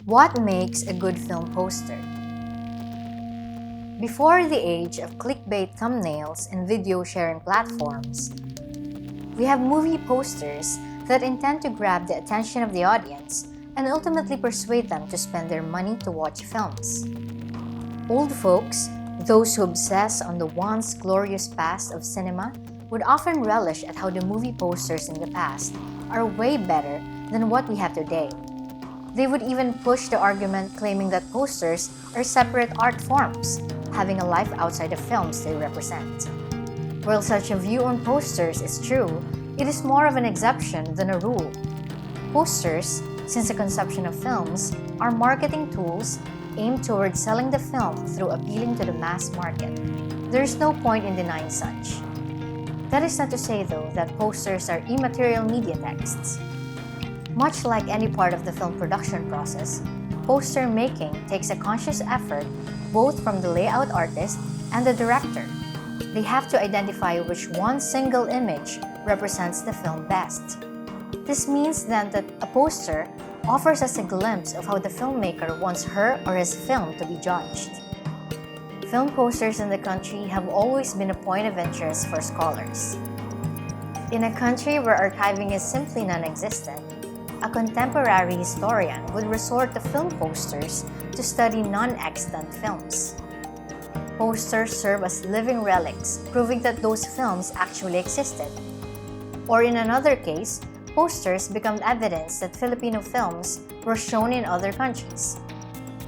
What makes a good film poster? Before the age of clickbait thumbnails and video sharing platforms, we have movie posters that intend to grab the attention of the audience and ultimately persuade them to spend their money to watch films. Old folks, those who obsess on the once glorious past of cinema, would often relish at how the movie posters in the past are way better than what we have today. They would even push the argument claiming that posters are separate art forms, having a life outside the films they represent. While such a view on posters is true, it is more of an exception than a rule. Posters, since the conception of films, are marketing tools aimed towards selling the film through appealing to the mass market. There is no point in denying such. That is not to say, though, that posters are immaterial media texts. Much like any part of the film production process, poster making takes a conscious effort both from the layout artist and the director. They have to identify which one single image represents the film best. This means then that a poster offers us a glimpse of how the filmmaker wants her or his film to be judged. Film posters in the country have always been a point of interest for scholars. In a country where archiving is simply non-existent, a contemporary historian would resort to film posters to study non-extant films. Posters serve as living relics, proving that those films actually existed. Or in another case, posters become evidence that Filipino films were shown in other countries.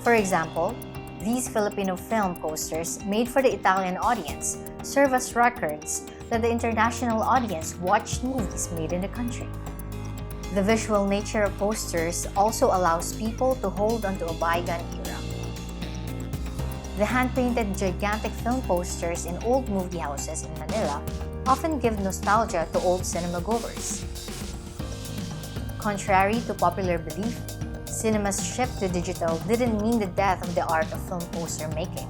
For example, these Filipino film posters made for the Italian audience serve as records that the international audience watched movies made in the country. The visual nature of posters also allows people to hold onto a bygone era. The hand-painted gigantic film posters in old movie houses in Manila often give nostalgia to old cinema goers. Contrary to popular belief, cinema's shift to digital didn't mean the death of the art of film poster making.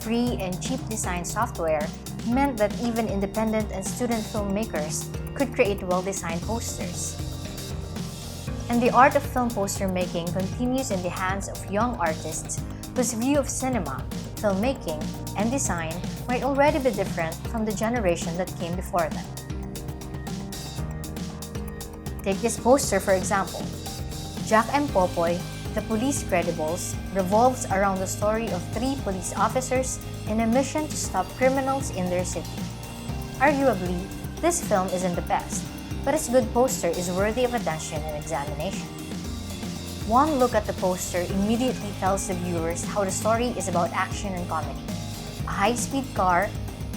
Free and cheap design software meant that even independent and student filmmakers could create well-designed posters. And the art of film poster making continues in the hands of young artists whose view of cinema, filmmaking, and design might already be different from the generation that came before them. Take this poster for example. Jack and Popoy, The Police Credibles, revolves around the story of three police officers in a mission to stop criminals in their city. Arguably, this film isn't the best, but its good poster is worthy of attention and examination. One look at the poster immediately tells the viewers how the story is about action and comedy. A high-speed car,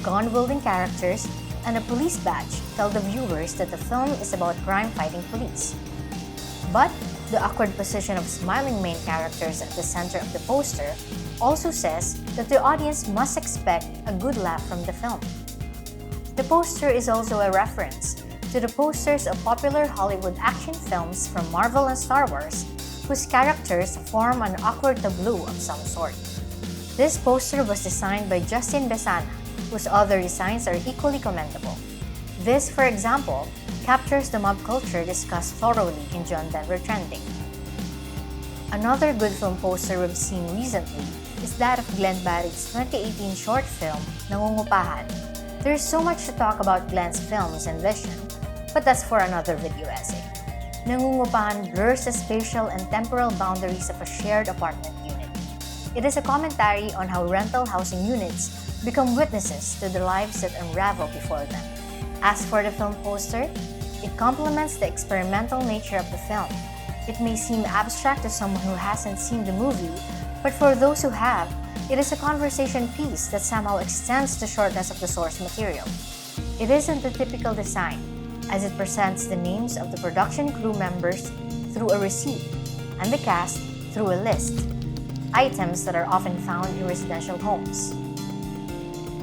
gun-wielding characters, and a police badge tell the viewers that the film is about crime-fighting police. But the awkward position of smiling main characters at the center of the poster also says that the audience must expect a good laugh from the film. The poster is also a reference to the posters of popular Hollywood action films from Marvel and Star Wars, whose characters form an awkward tableau of some sort. This poster was designed by Justin Besana, whose other designs are equally commendable. This, for example, captures the mob culture discussed thoroughly in John Denver Trending. Another good film poster we've seen recently is that of Glenn Barrett's 2018 short film, Nangungupahan. There's so much to talk about Glenn's films and vision, but that's for another video essay. Nangungupahan blurs the spatial and temporal boundaries of a shared apartment unit. It is a commentary on how rental housing units become witnesses to the lives that unravel before them. As for the film poster, it complements the experimental nature of the film. It may seem abstract to someone who hasn't seen the movie, but for those who have, it is a conversation piece that somehow extends the shortness of the source material. It isn't the typical design, as it presents the names of the production crew members through a receipt and the cast through a list, items that are often found in residential homes.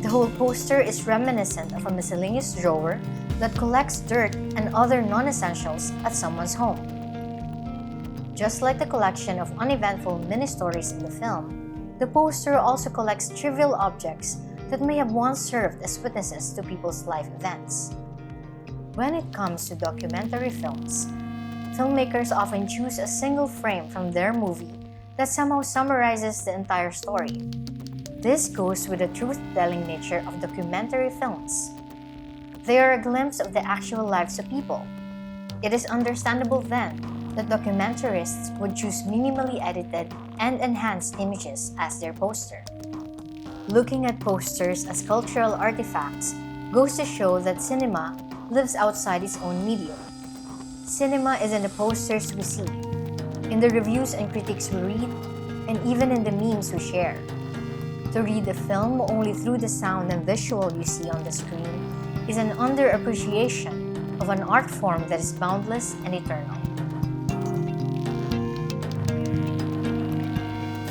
The whole poster is reminiscent of a miscellaneous drawer that collects dirt and other non-essentials at someone's home. Just like the collection of uneventful mini-stories in the film, the poster also collects trivial objects that may have once served as witnesses to people's life events. When it comes to documentary films, filmmakers often choose a single frame from their movie that somehow summarizes the entire story. This goes with the truth-telling nature of documentary films. They are a glimpse of the actual lives of people. It is understandable then that documentarists would choose minimally edited and enhanced images as their poster. Looking at posters as cultural artifacts goes to show that cinema lives outside its own medium. Cinema is in the posters we see, in the reviews and critiques we read, and even in the memes we share. To read a film only through the sound and visual you see on the screen is an underappreciation of an art form that is boundless and eternal.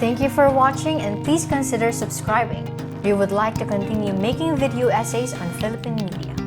Thank you for watching, and please consider subscribing. We would like to continue making video essays on Philippine media.